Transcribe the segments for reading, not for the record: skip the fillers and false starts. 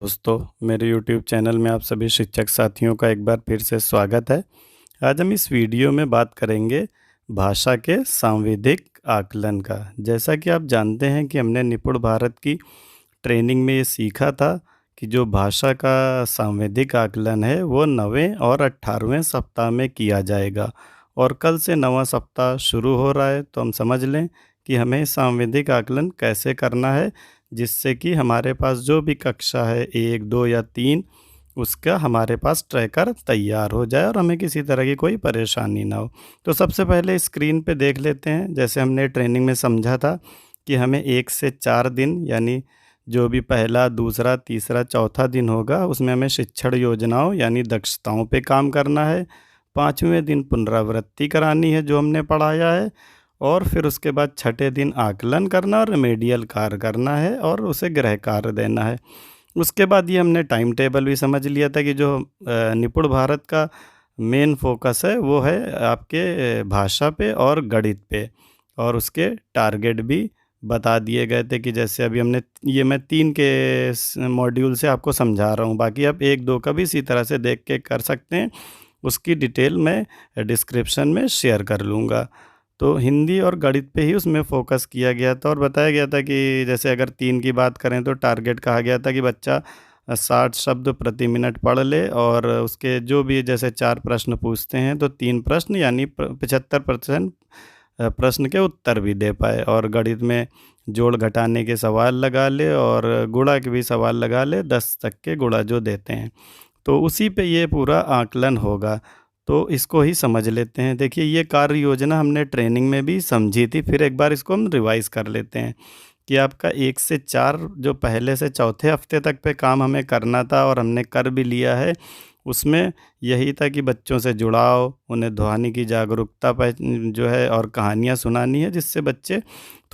दोस्तों, मेरे YouTube channel में आप सभी शिक्षक साथियों का एक बार फिर से स्वागत है। आज हम इस वीडियो में बात करेंगे भाषा के सांविधिक आकलन का। जैसा कि आप जानते हैं कि हमने निपुण भारत की ट्रेनिंग में ये सीखा था कि जो भाषा का सांविधिक आकलन है वो 9वें और 18वें सप्ताह में किया जाएगा और कल से 9वां सप्ताह शुरू हो रहा है। तो हम समझ लें कि हमें सांविधिक आकलन कैसे करना है, जिससे कि हमारे पास जो भी कक्षा है 1, 2 या 3 उसका हमारे पास ट्रैकर तैयार हो जाए और हमें किसी तरह की कोई परेशानी ना हो। तो सबसे पहले स्क्रीन पे देख लेते हैं, जैसे हमने ट्रेनिंग में समझा था कि हमें 1 से 4 दिन यानी जो भी पहला, दूसरा, तीसरा, चौथा दिन होगा उसमें हमें शिक्षण योजनाओं यानी दक्षताओं पे काम करना है। 5वें दिन पुनरावृत्ति करानी है जो हमने पढ़ाया है और फिर उसके बाद छठे दिन आकलन करना और रिमेडियल कार्य करना है और उसे गृह कार्य देना है। उसके बाद ये हमने टाइम टेबल भी समझ लिया था कि जो निपुण भारत का मेन फोकस है वो है आपके भाषा पे और गणित पे, और उसके टारगेट भी बता दिए गए थे कि जैसे अभी हमने ये मैं 3 के मॉड्यूल से आपको समझा रहा हूँ, बाकी आप 1-2 का भी इसी तरह से देख के कर सकते हैं। उसकी डिटेल मैं डिस्क्रिप्शन में शेयर कर लूँगा। तो हिंदी और गणित पे ही उसमें फ़ोकस किया गया था और बताया गया था कि जैसे अगर 3 की बात करें तो टारगेट कहा गया था कि बच्चा 60 शब्द प्रति मिनट पढ़ ले और उसके जो भी जैसे 4 प्रश्न पूछते हैं तो 3 प्रश्न यानी 75% प्रश्न के उत्तर भी दे पाए, और गणित में जोड़ घटाने के सवाल लगा ले और गुणा के भी सवाल लगा ले, 10 तक के गुणा जो देते हैं। तो उसी पे ये पूरा आकलन होगा। तो इसको ही समझ लेते हैं। देखिए, ये कार्य योजना हमने ट्रेनिंग में भी समझी थी, फिर एक बार इसको हम रिवाइज़ कर लेते हैं कि आपका 1 से 4 जो पहले से चौथे हफ्ते तक पे काम हमें करना था और हमने कर भी लिया है। उसमें यही था कि बच्चों से जुड़ाव, उन्हें ध्वनि की जागरूकता जो है और कहानियाँ सुनानी है, जिससे बच्चे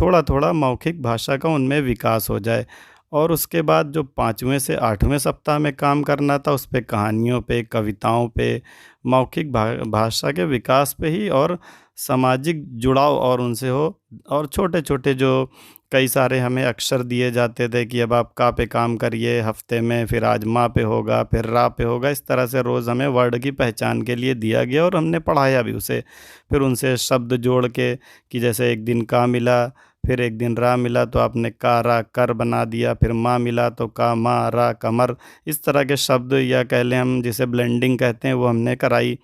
थोड़ा-थोड़ा मौखिक भाषा का उनमें विकास हो जाए। और उसके बाद जो 5वें से 8वें सप्ताह में काम करना था उस पे कहानियों पे, कविताओं पे, मौखिक भाषा के विकास पे ही और सामाजिक जुड़ाव और उनसे हो, और छोटे-छोटे जो कई सारे हमें अक्षर दिए जाते थे कि अब आप का पे काम करिए हफ्ते में, फिर आज मा पे होगा, फिर रा पे होगा। इस तरह से रोज़ हमें वर्ड की पहचान के लिए दिया गया और हमने पढ़ाया भी उसे। फिर उनसे शब्द जोड़ के कि जैसे एक दिन का मिला, फिर एक दिन रा मिला तो आपने का रा कर बना दिया, फिर मा मिला तो का मा रा कमर। इस तरह के शब्द या कह लें हम जिसे ब्लेंडिंग कहते हैं वो हमने कराई।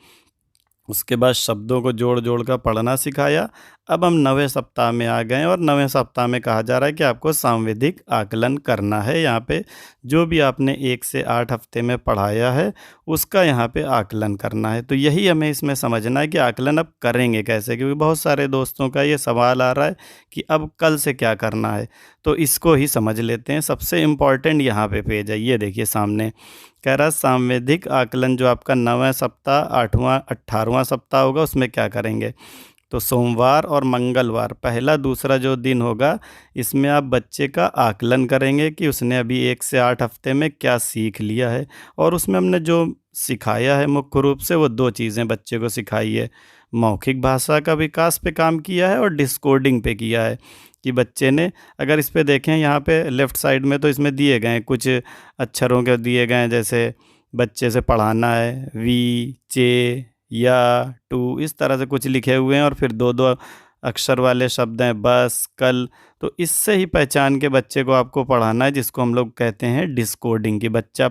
उसके बाद शब्दों को जोड़-जोड़ कर पढ़ना सिखाया। अब हम 9वें सप्ताह में आ गए हैं और 9वें सप्ताह में कहा जा रहा है कि आपको सांविधिक आकलन करना है। यहाँ पे जो भी आपने 1 से 8 हफ्ते में पढ़ाया है, उसका यहाँ पे आकलन करना है। तो यही हमें इसमें समझना है कि आकलन अब करेंगे कैसे? क्योंकि बहुत सारे दोस्तों का ये सवाल आ रहा है कि अब कल से क्या करना है? तो इसको ही समझ लेते हैं। सबसे इम्पोर्टेंट यहाँ पे पेज है, ये देखिए सामने। कह रहा है सांविधिक आकलन जो आपका 9वां सप्ताह, 8वां, 18वां सप्ताह होगा उसमें क्या करेंगे? तो सोमवार और मंगलवार पहला दूसरा जो दिन होगा, इसमें आप बच्चे का आकलन करेंगे कि उसने अभी 1 से 8 हफ्ते में क्या सीख लिया है। और उसमें हमने जो सिखाया है मुख्य रूप से वो 2 चीज़ें बच्चे को सिखाई है। मौखिक भाषा का विकास पे काम किया है और डिकोडिंग पे किया है कि बच्चे ने, अगर इस पे देखें यहाँ पे लेफ़्ट साइड में, तो इसमें दिए गए हैं कुछ अक्षरों के दिए गए हैं, जैसे बच्चे से पढ़ाना है वी, चे, या, टू, इस तरह से कुछ लिखे हुए हैं और फिर 2-2 अक्षर वाले शब्द हैं बस, कल। तो इससे ही पहचान के बच्चे को आपको पढ़ाना है, जिसको हम लोग कहते हैं डिकोडिंग, कि बच्चा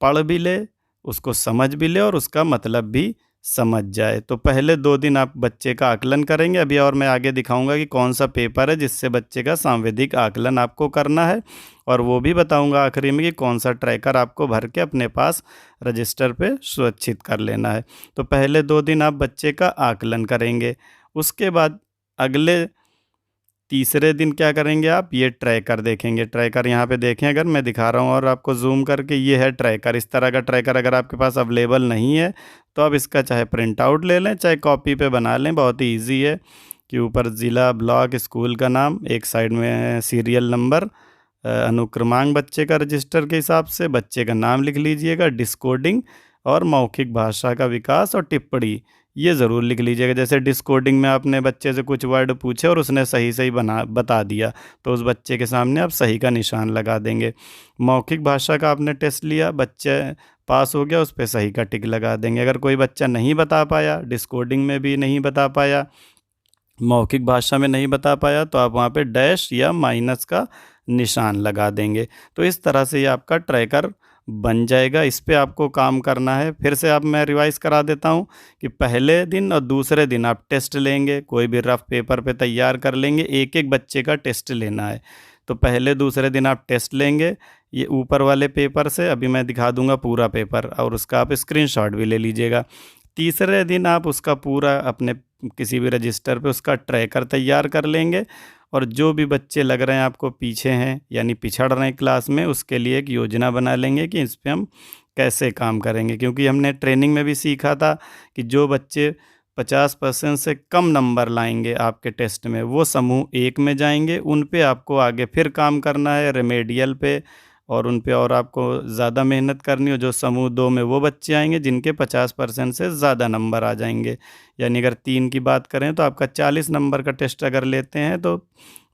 पढ़ भी ले, उसको समझ भी ले और उसका मतलब भी समझ जाए। तो पहले 2 दिन आप बच्चे का आकलन करेंगे अभी, और मैं आगे दिखाऊंगा कि कौन सा पेपर है जिससे बच्चे का सांविधिक आकलन आपको करना है, और वो भी बताऊंगा आखिरी में कि कौन सा ट्रैकर आपको भर के अपने पास रजिस्टर पे सुरक्षित कर लेना है। तो पहले 2 दिन आप बच्चे का आकलन करेंगे। उसके बाद अगले तीसरे दिन क्या करेंगे आप? ये ट्रैकर देखेंगे। ट्रैकर यहाँ पे देखें, अगर मैं दिखा रहा हूँ और आपको ज़ूम करके, ये है ट्रैकर। इस तरह का ट्रैकर अगर आपके पास अवेलेबल नहीं है तो आप इसका चाहे प्रिंट आउट ले लें, चाहे कॉपी पे बना लें। बहुत ही ईजी है कि ऊपर ज़िला, ब्लॉक, स्कूल का नाम, एक साइड में सीरियल नंबर, अनुक्रमांक बच्चे का रजिस्टर के हिसाब से बच्चे का नाम लिख लीजिएगा, डिकोडिंग और मौखिक भाषा का विकास और टिप्पणी, ये ज़रूर लिख लीजिएगा। जैसे डिकोडिंग में आपने बच्चे से कुछ वर्ड पूछे और उसने सही बना बता दिया, तो उस बच्चे के सामने आप सही का निशान लगा देंगे। मौखिक भाषा का आपने टेस्ट लिया, बच्चे पास हो गया, उस पे सही का टिक लगा देंगे। अगर कोई बच्चा नहीं बता पाया, डिकोडिंग में भी नहीं बता पाया, मौखिक भाषा में नहीं बता पाया, तो आप वहाँ पे डैश या माइनस का निशान लगा देंगे। तो इस तरह से ये आपका ट्रैकर बन जाएगा। इस पे आपको काम करना है। फिर से अब मैं रिवाइज़ करा देता हूँ कि पहले दिन और दूसरे दिन आप टेस्ट लेंगे, कोई भी रफ़ पेपर पे तैयार कर लेंगे, एक-एक बच्चे का टेस्ट लेना है। तो पहले दूसरे दिन आप टेस्ट लेंगे, ये ऊपर वाले पेपर से, अभी मैं दिखा दूँगा पूरा पेपर, और उसका आप स्क्रीनशॉट भी ले लीजिएगा। तीसरे दिन आप उसका पूरा अपने किसी भी रजिस्टर पे उसका ट्रैकर तैयार कर लेंगे, और जो भी बच्चे लग रहे हैं आपको पीछे हैं यानी पिछड़ रहे हैं क्लास में, उसके लिए एक योजना बना लेंगे कि इस पे हम कैसे काम करेंगे। क्योंकि हमने ट्रेनिंग में भी सीखा था कि जो बच्चे 50% से कम नंबर लाएंगे आपके टेस्ट में, वो समूह 1 में जाएंगे। उन पे आपको आगे फिर काम करना है, रेमेडियल पे, और उन पे और आपको ज़्यादा मेहनत करनी हो। जो समूह 2 में वो बच्चे आएंगे जिनके 50% से ज़्यादा नंबर आ जाएंगे। यानी अगर 3 की बात करें तो आपका 40 नंबर का टेस्ट अगर लेते हैं, तो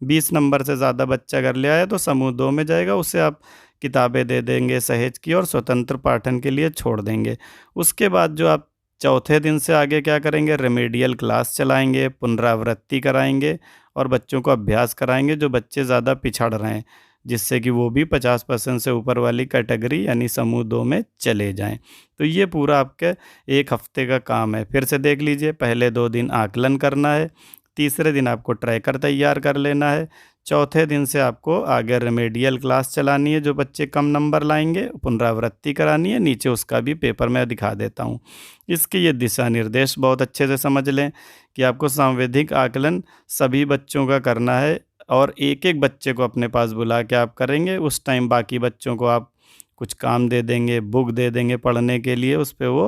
20 नंबर से ज़्यादा बच्चा अगर ले आया तो समूह 2 में जाएगा। उसे आप किताबें दे देंगे सहेज की, और स्वतंत्र पाठन के लिए छोड़ देंगे। उसके बाद जो आप चौथे दिन से आगे क्या करेंगे, रेमेडियल क्लास चलाएंगे, पुनरावृत्ति कराएंगे, और बच्चों को अभ्यास कराएंगे जो बच्चे ज़्यादा पिछड़ रहे हैं, जिससे कि वो भी 50% से ऊपर वाली कैटेगरी यानी समूह 2 में चले जाएं। तो ये पूरा आपके 1 हफ्ते का काम है। फिर से देख लीजिए, पहले 2 दिन आकलन करना है, तीसरे दिन आपको ट्रैकर तैयार कर लेना है, चौथे दिन से आपको आगे रेमेडियल क्लास चलानी है, जो बच्चे कम नंबर लाएंगे पुनरावृत्ति करानी है। नीचे उसका भी पेपर मैं दिखा देता हूँ। इसके ये दिशा निर्देश बहुत अच्छे से समझ लें कि आपको सांवेधिक आकलन सभी बच्चों का करना है, और एक-एक बच्चे को अपने पास बुला के आप करेंगे। उस टाइम बाकी बच्चों को आप कुछ काम दे देंगे, बुक दे देंगे पढ़ने के लिए, उस पे वो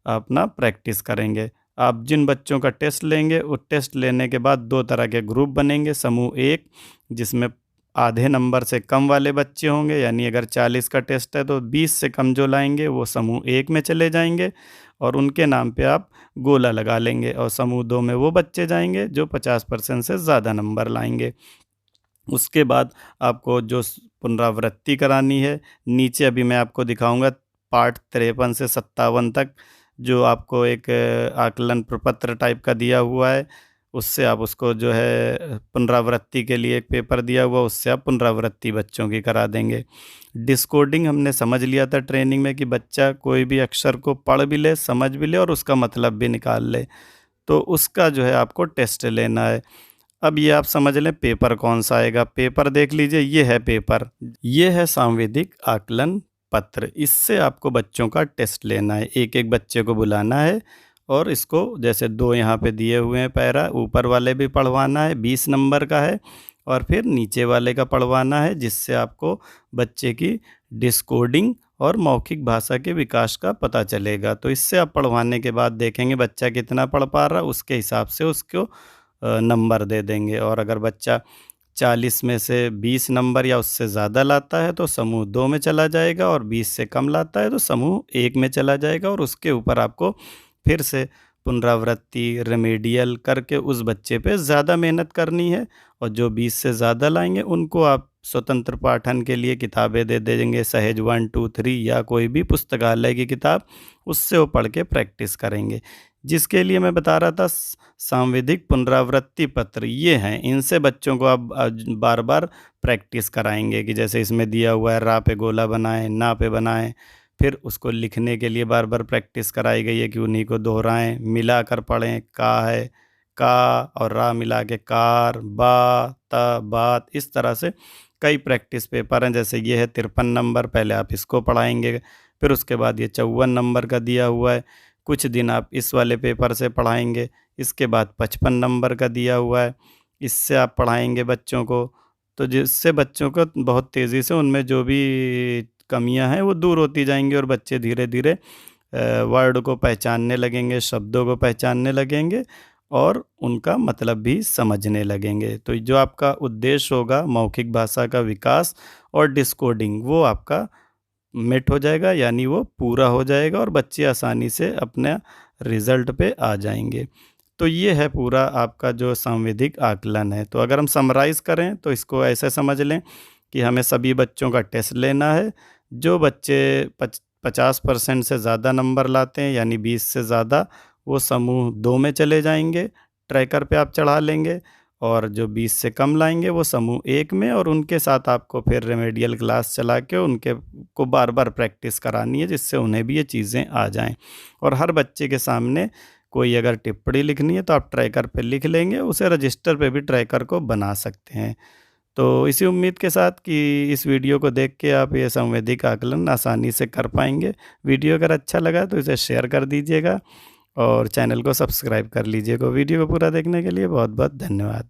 अपना प्रैक्टिस करेंगे। आप जिन बच्चों का टेस्ट लेंगे, वो टेस्ट लेने के बाद 2 तरह के ग्रुप बनेंगे। समूह 1 जिसमें आधे नंबर से कम वाले बच्चे होंगे, यानी अगर 40 का टेस्ट है तो 20 से कम जो लाएंगे वो समूह 1 में चले जाएंगे, और उनके नाम पे आप गोला लगा लेंगे। और समूह 2 में वो बच्चे जाएंगे जो 50% से ज़्यादा नंबर लाएंगे। उसके बाद आपको जो पुनरावृत्ति करानी है, नीचे अभी मैं आपको दिखाऊंगा पाठ 53 से 57 तक, जो आपको एक आकलन प्रपत्र टाइप का दिया हुआ है, उससे आप उसको जो है पुनरावृत्ति के लिए एक पेपर दिया हुआ, उससे आप पुनरावृत्ति बच्चों की करा देंगे। डिकोडिंग हमने समझ लिया था ट्रेनिंग में कि बच्चा कोई भी अक्षर को पढ़ भी ले, समझ भी ले, और उसका मतलब भी निकाल ले, तो उसका जो है आपको टेस्ट लेना है। अब ये आप समझ लें पेपर कौन सा आएगा। पेपर देख लीजिए, ये है पेपर, ये है सांवेदिक आकलन पत्र। इससे आपको बच्चों का टेस्ट लेना है, एक एक बच्चे को बुलाना है, और इसको जैसे 2 यहाँ पे दिए हुए हैं पैरा, ऊपर वाले भी पढ़वाना है, 20 नंबर का है, और फिर नीचे वाले का पढ़वाना है, जिससे आपको बच्चे की डिकोडिंग और मौखिक भाषा के विकास का पता चलेगा। तो इससे आप पढ़वाने के बाद देखेंगे बच्चा कितना पढ़ पा रहा, उसके हिसाब से उसको नंबर दे देंगे। और अगर बच्चा 40 में से 20 नंबर या उससे ज़्यादा लाता है तो समूह 2 में चला जाएगा, और 20 से कम लाता है तो समूह 1 में चला जाएगा। और उसके ऊपर आपको फिर से पुनरावृत्ति रेमेडियल करके उस बच्चे पे ज़्यादा मेहनत करनी है, और जो 20 से ज़्यादा लाएंगे उनको आप स्वतंत्र पाठन के लिए किताबें दे देंगे, सहेज 1, 2, 3 या कोई भी पुस्तकालय की किताब, उससे वो पढ़ के प्रैक्टिस करेंगे। जिसके लिए मैं बता रहा था सांवेदिक पुनरावृत्ति पत्र, ये हैं, इनसे बच्चों को आप बार बार प्रैक्टिस कराएंगे कि जैसे इसमें दिया हुआ है रा पे गोला बनाएं, ना पे बनाएं। फिर उसको लिखने के लिए बार बार प्रैक्टिस कराई गई है कि उन्हीं को दोहराएं, मिला कर पढ़ें। का है का, और रा मिला के कार, बा ता बात। इस तरह से कई प्रैक्टिस पेपर हैं। जैसे ये है 53 नंबर, पहले आप इसको पढ़ाएंगे, फिर उसके बाद ये 54 नंबर का दिया हुआ है, कुछ दिन आप इस वाले पेपर से पढ़ाएंगे। इसके बाद 55 नंबर का दिया हुआ है, इससे आप पढ़ाएंगे बच्चों को, तो जिससे बच्चों को बहुत तेज़ी से उनमें जो भी कमियां हैं वो दूर होती जाएंगी, और बच्चे धीरे धीरे वर्ड को पहचानने लगेंगे, शब्दों को पहचानने लगेंगे, और उनका मतलब भी समझने लगेंगे। तो जो आपका उद्देश्य होगा मौखिक भाषा का विकास और डिकोडिंग, वो आपका मिट हो जाएगा, यानी वो पूरा हो जाएगा, और बच्चे आसानी से अपना रिज़ल्ट पे आ जाएँगे। तो ये है पूरा आपका जो सांविधिक आकलन है। तो अगर हम समराइज़ करें तो इसको ऐसे समझ लें कि हमें सभी बच्चों का टेस्ट लेना है। जो बच्चे 50% से ज़्यादा नंबर लाते हैं यानी 20 से ज़्यादा, वो समूह 2 में चले जाएँगे, ट्रैकर पे आप चढ़ा लेंगे, और जो 20 से कम लाएँगे वो समूह 1 में, और उनके साथ आपको फिर रेमेडियल क्लास चला के उनके को बार-बार प्रैक्टिस करानी है जिससे उन्हें भी ये चीज़ें आ जाएँ। और हर बच्चे के सामने कोई अगर टिप्पणी लिखनी है तो आप ट्रैकर पे लिख लेंगे, उसे रजिस्टर पे भी ट्रैकर को बना सकते हैं। तो इसी उम्मीद के साथ कि इस वीडियो को देख के आप ये संवेदिक आकलन आसानी से कर पाएँगे। वीडियो अगर अच्छा लगा तो इसे शेयर कर दीजिएगा और चैनल को सब्सक्राइब कर लीजिएगा। वीडियो को पूरा देखने के लिए बहुत-बहुत धन्यवाद।